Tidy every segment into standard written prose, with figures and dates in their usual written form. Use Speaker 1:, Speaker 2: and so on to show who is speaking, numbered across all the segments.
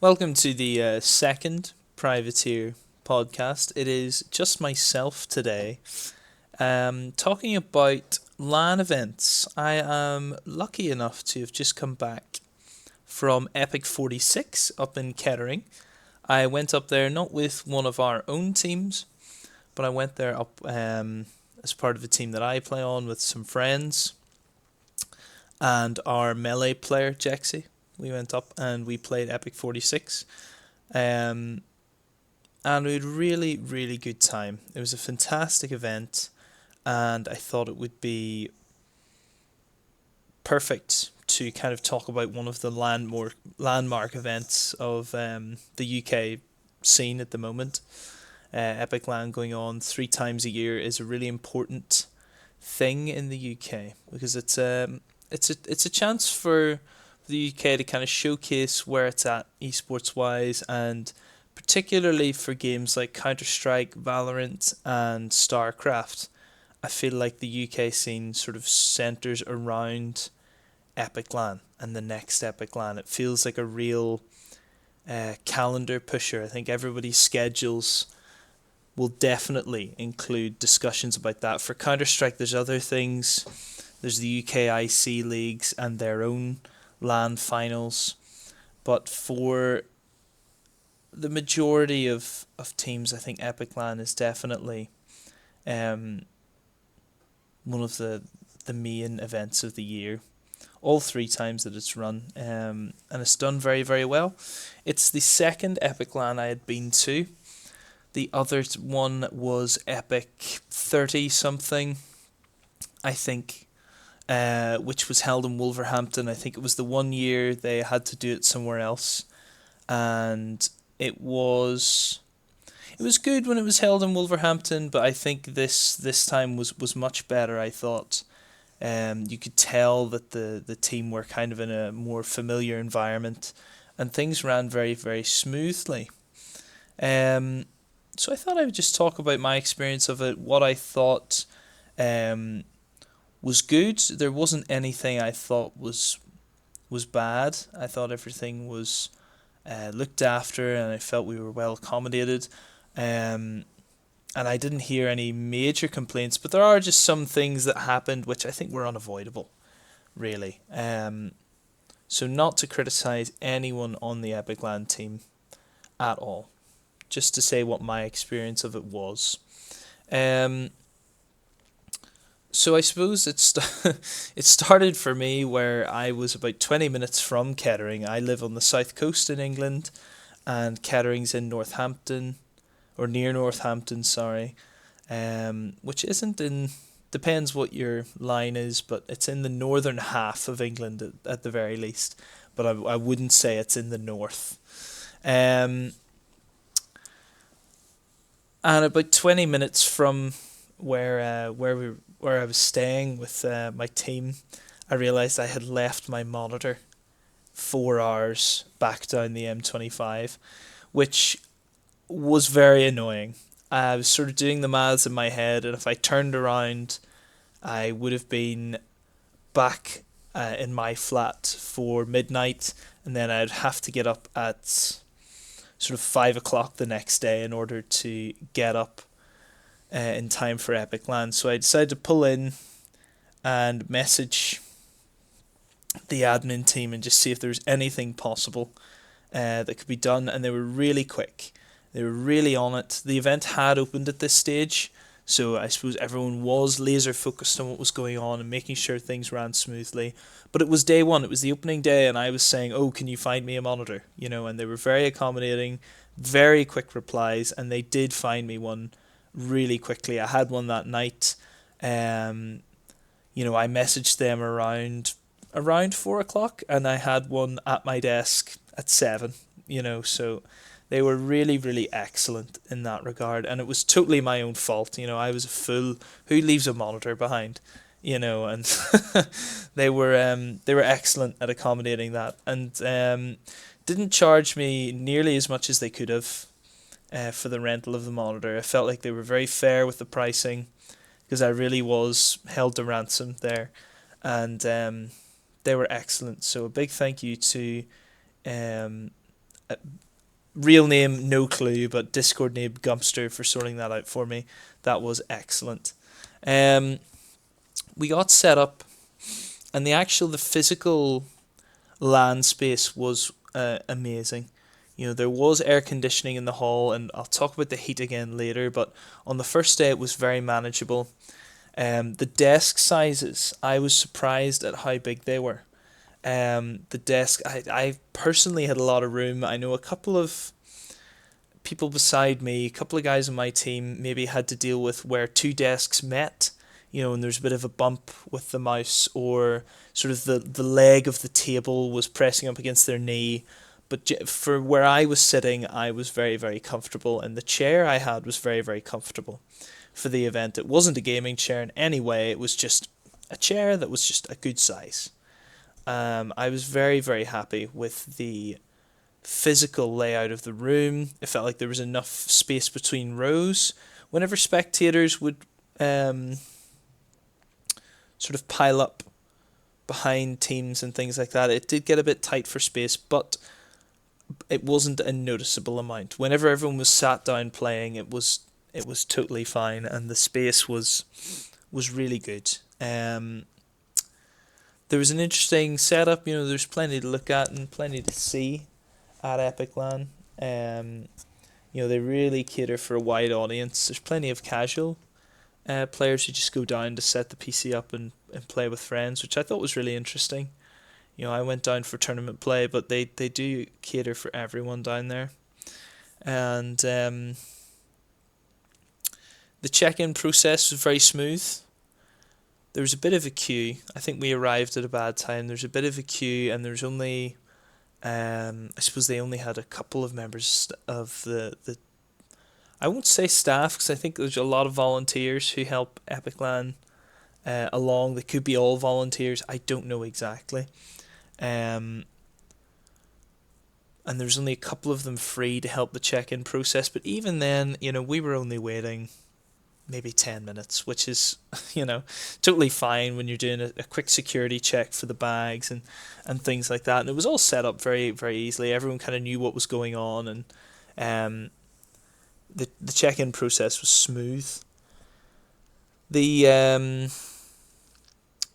Speaker 1: Welcome to the second Privateer podcast. It is just myself today, talking about LAN events. I am lucky enough to have just come back from EPIC 46 up in Kettering. I went up there not with one of our own teams, but I went there up as part of a team that I play on with some friends and our melee player, Jexy. We went up and we played Epic 46. Um, and we had a really, really good time. It was a fantastic event, and I thought it would be perfect to kind of talk about one of the landmark events of the UK scene at the moment. Epic LAN going on 3 times a year is a really important thing in the UK because it's a chance for the UK to kind of showcase where it's at esports wise, and particularly for games like Counter-Strike, Valorant, and StarCraft. I feel like the UK scene sort of centers around Epic LAN and the next Epic LAN. It feels like a real calendar pusher. I think everybody's schedules will definitely include discussions about that. For Counter-Strike, there's other things. There's the UKIC leagues and their own LAN finals. But for the majority of teams, I think Epic LAN is definitely one of the main events of the year. All 3 times that it's run, and it's done very, very well. It's the second Epic LAN I had been to. The other one was Epic 30 something, I think, which was held in Wolverhampton. I think it was the one year they had to do it somewhere else, and it was good when it was held in Wolverhampton, but I think this time was much better. I thought you could tell that the team were kind of in a more familiar environment, and things ran very, very smoothly. So I thought I would just talk about my experience of it, what I thought was good. There wasn't anything I thought was bad. I thought everything was looked after, and I felt we were well accommodated. And I didn't hear any major complaints, but there are just some things that happened which I think were unavoidable, really. So not to criticize anyone on the Epic LAN team at all, just to say what my experience of it was. So I suppose it started for me where I was about 20 minutes from Kettering. I live on the south coast in England, and Kettering's in Northampton, or near Northampton, sorry, which isn't in, depends what your line is, but it's in the northern half of England at the very least. But I wouldn't say it's in the north. And about 20 minutes from where I was staying with my team, I realised I had left my monitor 4 hours back down the M25, which was very annoying. I was sort of doing the maths in my head, and if I turned around, I would have been back in my flat for midnight, and then I'd have to get up at sort of 5 o'clock the next day in order to get up in time for Epic LAN. So I decided to pull in and message the admin team and just see if there was anything possible that could be done, and they were really quick. They were really on it. The event had opened at this stage, so I suppose everyone was laser focused on what was going on and making sure things ran smoothly. But it was day one, it was the opening day, and I was saying, "Oh, can you find me a monitor?" And they were very accommodating, very quick replies, and they did find me one really quickly. I had one that night. I messaged them around 4 o'clock, and I had one at my desk at 7. So they were really, really excellent in that regard, and it was totally my own fault. I was a fool who leaves a monitor behind. And they were excellent at accommodating that, and didn't charge me nearly as much as they could have for the rental of the monitor. I felt like they were very fair with the pricing, because I really was held to ransom there, and they were excellent. So a big thank you to Real name, no clue, but Discord name Gumpster for sorting that out for me. That was excellent. Um, we got set up, and the physical LAN space was amazing. You know, there was air conditioning in the hall, and I'll talk about the heat again later, but on the first day it was very manageable. The desk sizes, I was surprised at how big they were. The desk, I personally had a lot of room. I know a couple of people beside me, a couple of guys on my team maybe had to deal with where two desks met, you know, and there's a bit of a bump with the mouse, or sort of the leg of the table was pressing up against their knee. But for where I was sitting, I was very, very comfortable, and the chair I had was very, very comfortable for the event. It wasn't a gaming chair in any way, it was just a chair that was just a good size. I was very, very happy with the physical layout of the room. It felt like there was enough space between rows. Whenever spectators would sort of pile up behind teams and things like that, it did get a bit tight for space, but it wasn't a noticeable amount. Whenever everyone was sat down playing, it was totally fine, and the space was really good. There was an interesting setup. You know, there's plenty to look at and plenty to see at EPIC LAN. You know, they really cater for a wide audience. There's plenty of casual players who just go down to set the PC up and play with friends, which I thought was really interesting. You know, I went down for tournament play, but they do cater for everyone down there. And the check-in process was very smooth. There was a bit of a queue. I think we arrived at a bad time. There's a bit of a queue, and there's only, I suppose they only had a couple of members of the I won't say staff, because I think there's a lot of volunteers who help EPIC LAN along. They could be all volunteers. I don't know exactly. And there's only a couple of them free to help the check-in process. But even then, you know, we were only waiting maybe 10 minutes, which is, you know, totally fine when you're doing a quick security check for the bags and things like that. And it was all set up very, very easily. Everyone kind of knew what was going on, and the check-in process was smooth. The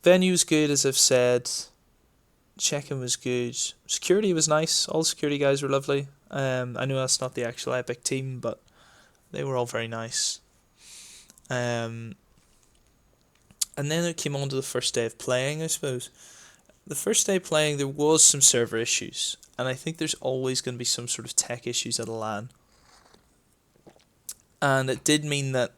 Speaker 1: venue was good, as I've said. Check-in was good. Security was nice. All the security guys were lovely. I know that's not the actual EPIC team, but they were all very nice. And then it came on to the first day of playing, I suppose. The first day playing, there was some server issues, and I think there's always going to be some sort of tech issues at a LAN. And it did mean that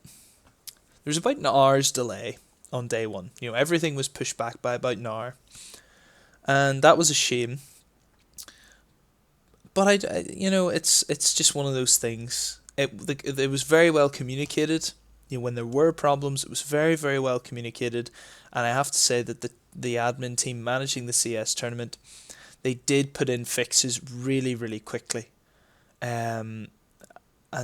Speaker 1: there was about an hour's delay on day one. You know, everything was pushed back by about an hour, and that was a shame. But you know, it's just one of those things. It was very well communicated. You know, when there were problems, it was very, very well communicated, and I have to say that the admin team managing the CS tournament, they did put in fixes really, really quickly, and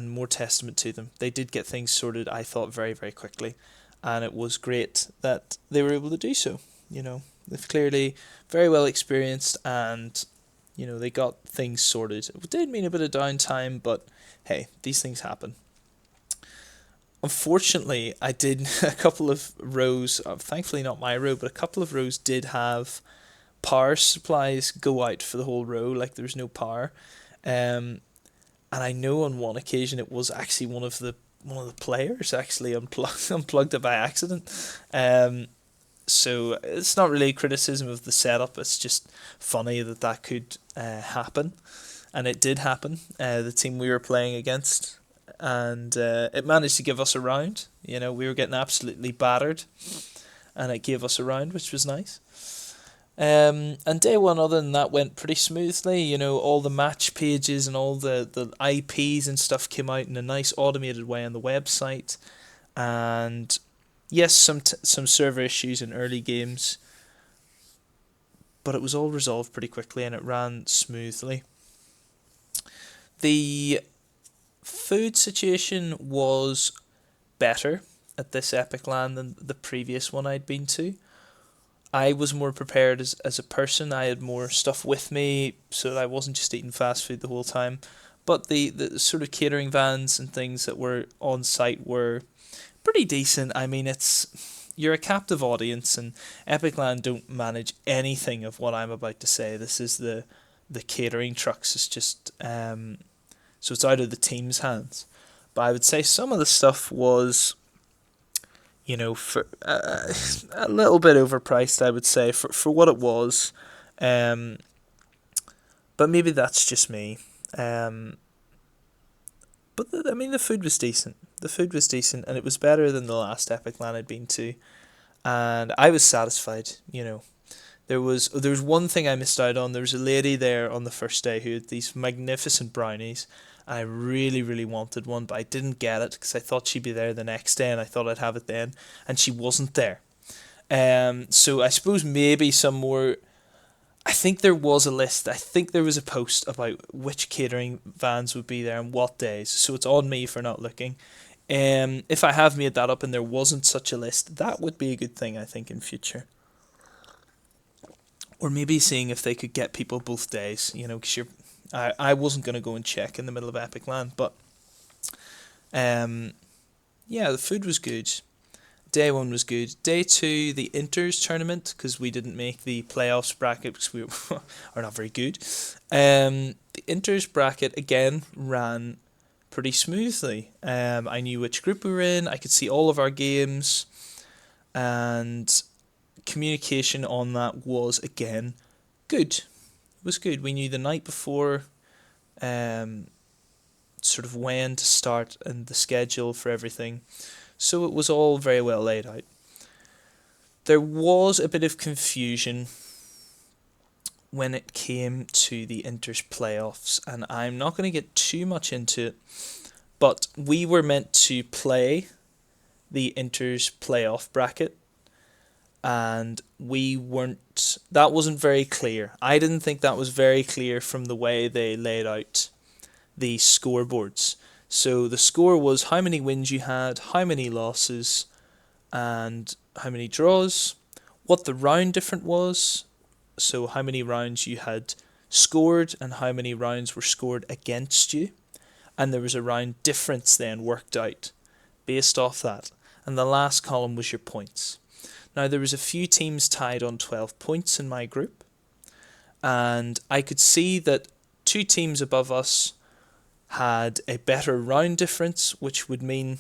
Speaker 1: more testament to them. They did get things sorted, I thought, very, very quickly, and it was great that they were able to do so. You know, they've clearly very well experienced, and you know, they got things sorted. It did mean a bit of downtime, but hey, these things happen. Unfortunately, I did a couple of rows, thankfully not my row, but a couple of rows did have power supplies go out for the whole row, like there was no power. And I know on one occasion it was actually one of the players actually unplugged it by accident. So it's not really a criticism of the setup, it's just funny that could happen. And it did happen, the team we were playing against. And it managed to give us a round. You know, we were getting absolutely battered, and it gave us a round, which was nice. And day one, other than that, went pretty smoothly. You know, all the match pages and all the IPs and stuff came out in a nice automated way on the website. And yes, some server issues in early games, but it was all resolved pretty quickly and it ran smoothly. The food situation was better at this EPIC LAN than the previous one I'd been to. I was more prepared as a person. I had more stuff with me, so that I wasn't just eating fast food the whole time. But the sort of catering vans and things that were on site were pretty decent. I mean, you're a captive audience, and Epic Land don't manage anything of what I'm about to say. This is the catering trucks. It's just so it's out of the team's hands. But I would say some of the stuff was, for a little bit overpriced. I would say for what it was, um, but maybe that's just me. Um, but I mean, the food was decent. The food was decent, and it was better than the last Epic Land I'd been to, and I was satisfied. There was one thing I missed out on. There was a lady there on the first day who had these magnificent brownies. I really, really wanted one, but I didn't get it because I thought she'd be there the next day, and I thought I'd have it then, and she wasn't there. So I suppose maybe some more. I think there was a list. I think there was a post about which catering vans would be there and what days. So it's on me for not looking. If I have made that up and there wasn't such a list, that would be a good thing, I think, in future. Or maybe seeing if they could get people both days, because I wasn't going to go and check in the middle of Epic Land, but yeah, the food was good. Day one was good. Day two, the Inters tournament, because we didn't make the playoffs bracket because we are not very good. The Inters bracket, again, ran pretty smoothly. I knew which group we were in. I could see all of our games. And communication on that was, again, good. It was good. We knew the night before sort of when to start and the schedule for everything. So it was all very well laid out. There was a bit of confusion when it came to the Inter's playoffs, and I'm not going to get too much into it, but we were meant to play the Inter's playoff bracket, and that wasn't very clear. I didn't think that was very clear from the way they laid out the scoreboards. So the score was how many wins you had, how many losses, and how many draws, what the round difference was, so how many rounds you had scored and how many rounds were scored against you, and there was a round difference then worked out based off that, and the last column was your points. Now there was a few teams tied on 12 points in my group, and I could see that two teams above us had a better round difference, which would mean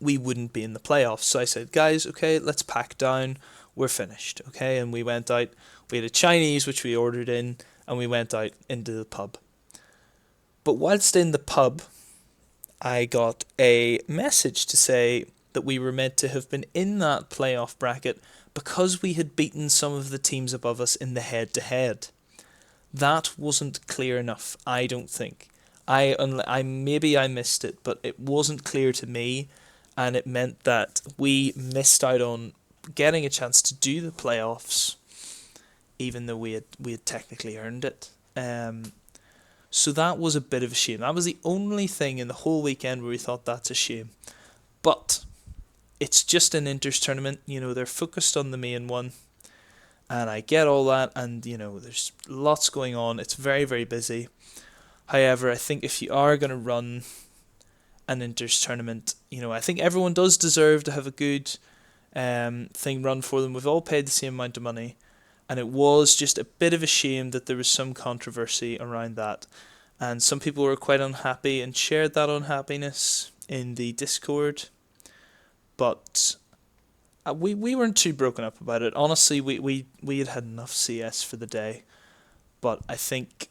Speaker 1: we wouldn't be in the playoffs. So I said, guys, okay, let's pack down. We're finished, okay? And we went out. We had a Chinese, which we ordered in, and we went out into the pub. But whilst in the pub, I got a message to say that we were meant to have been in that playoff bracket because we had beaten some of the teams above us in the head-to-head. That wasn't clear enough, I don't think. I maybe I missed it, but it wasn't clear to me, and it meant that we missed out on getting a chance to do the playoffs, even though we had technically earned it. So that was a bit of a shame. That was the only thing in the whole weekend where we thought that's a shame. But it's just an Inters tournament. They're focused on the main one, and I get all that. And there's lots going on. It's very, very busy. However, I think if you are going to run an Inters tournament, I think everyone does deserve to have a good thing run for them. We've all paid the same amount of money, and it was just a bit of a shame that there was some controversy around that, and some people were quite unhappy and shared that unhappiness in the Discord, but we weren't too broken up about it. Honestly, we had enough CS for the day, but I think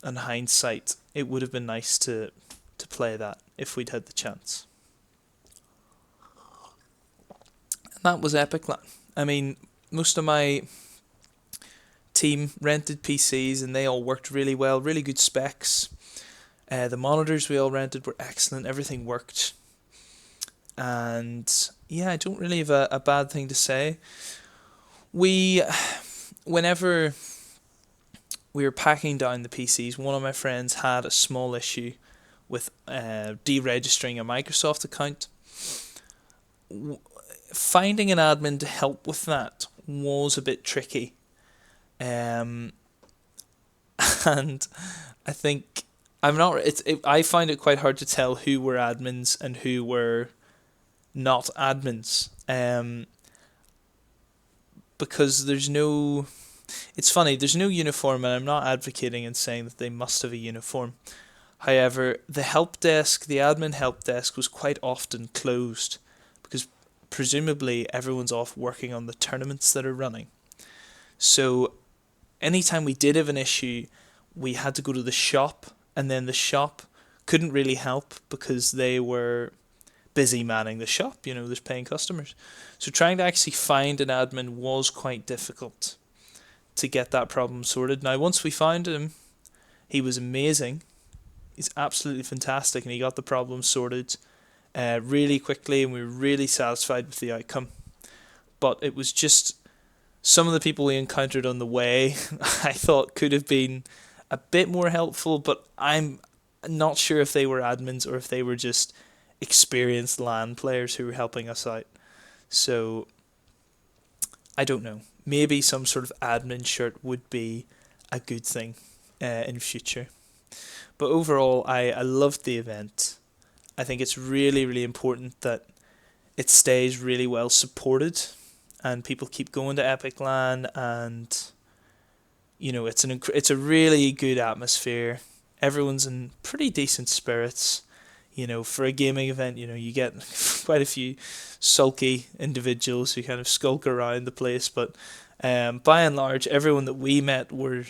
Speaker 1: in hindsight it would have been nice to play that if we'd had the chance. And that was Epic LAN. I mean, most of my team rented PCs and they all worked really well, really good specs. The monitors we all rented were excellent, everything worked. And yeah, I don't really have a bad thing to say. Whenever we were packing down the PCs, one of my friends had a small issue with deregistering a Microsoft account. Finding an admin to help with that was a bit tricky. Um, and I think I'm not. I find it quite hard to tell who were admins and who were not admins. Because there's no. It's funny. There's no uniform, and I'm not advocating and saying that they must have a uniform. However, the help desk, the admin help desk, was quite often closed because presumably everyone's off working on the tournaments that are running. So anytime we did have an issue, we had to go to the shop, and then the shop couldn't really help because they were busy manning the shop. There's paying customers. So trying to actually find an admin was quite difficult to get that problem sorted. Now, once we found him, he was amazing. He's absolutely fantastic, and he got the problem sorted really quickly, and we were really satisfied with the outcome. But it was just some of the people we encountered on the way I thought could have been a bit more helpful, but I'm not sure if they were admins or if they were just experienced LAN players who were helping us out. So I don't know. Maybe some sort of admin shirt would be a good thing in future. But overall, I loved the event. I think it's really, really important that it stays really well supported and people keep going to EPIC LAN, and it's a really good atmosphere. Everyone's in pretty decent spirits. For a gaming event, you get quite a few sulky individuals who kind of skulk around the place, but by and large, everyone that we met were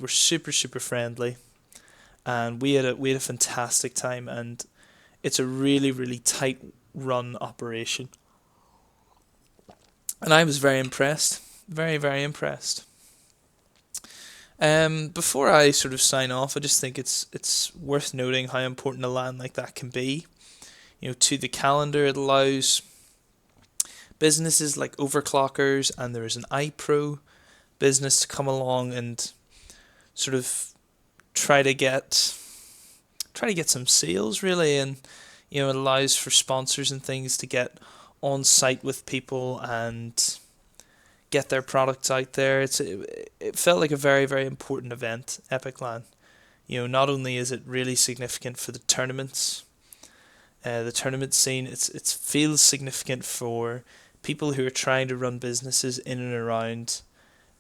Speaker 1: super, super friendly, and we had a fantastic time, and it's a really, really tight run operation. And I was very impressed. Very, very impressed. Before I sort of sign off, I just think it's worth noting how important a LAN like that can be. To the calendar, it allows businesses like overclockers, and there is an iPro business to come along and sort of try to get some sales, really, and it allows for sponsors and things to get on site with people and get their products out there. It felt like a very, very important event, EPIC LAN. Not only is it really significant for the tournaments, the tournament scene, it feels significant for people who are trying to run businesses in and around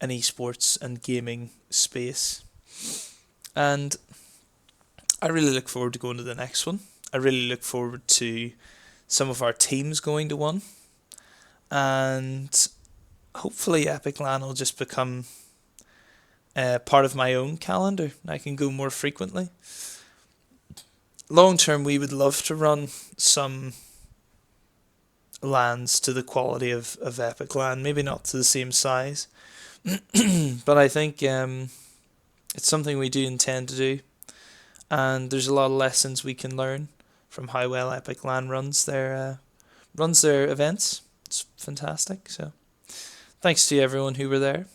Speaker 1: an esports and gaming space. And I really look forward to going to the next one. I really look forward to some of our teams going to one. And hopefully EPIC LAN will just become part of my own calendar. I can go more frequently. Long term, we would love to run some LANs to the quality of EPIC LAN. Maybe not to the same size. But I think it's something we do intend to do. And there's a lot of lessons we can learn from how well EPIC LAN runs their events. It's fantastic. So thanks to everyone who were there,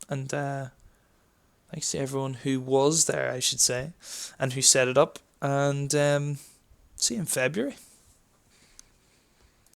Speaker 1: and thanks to everyone who was there, I should say, and who set it up. And see you in February.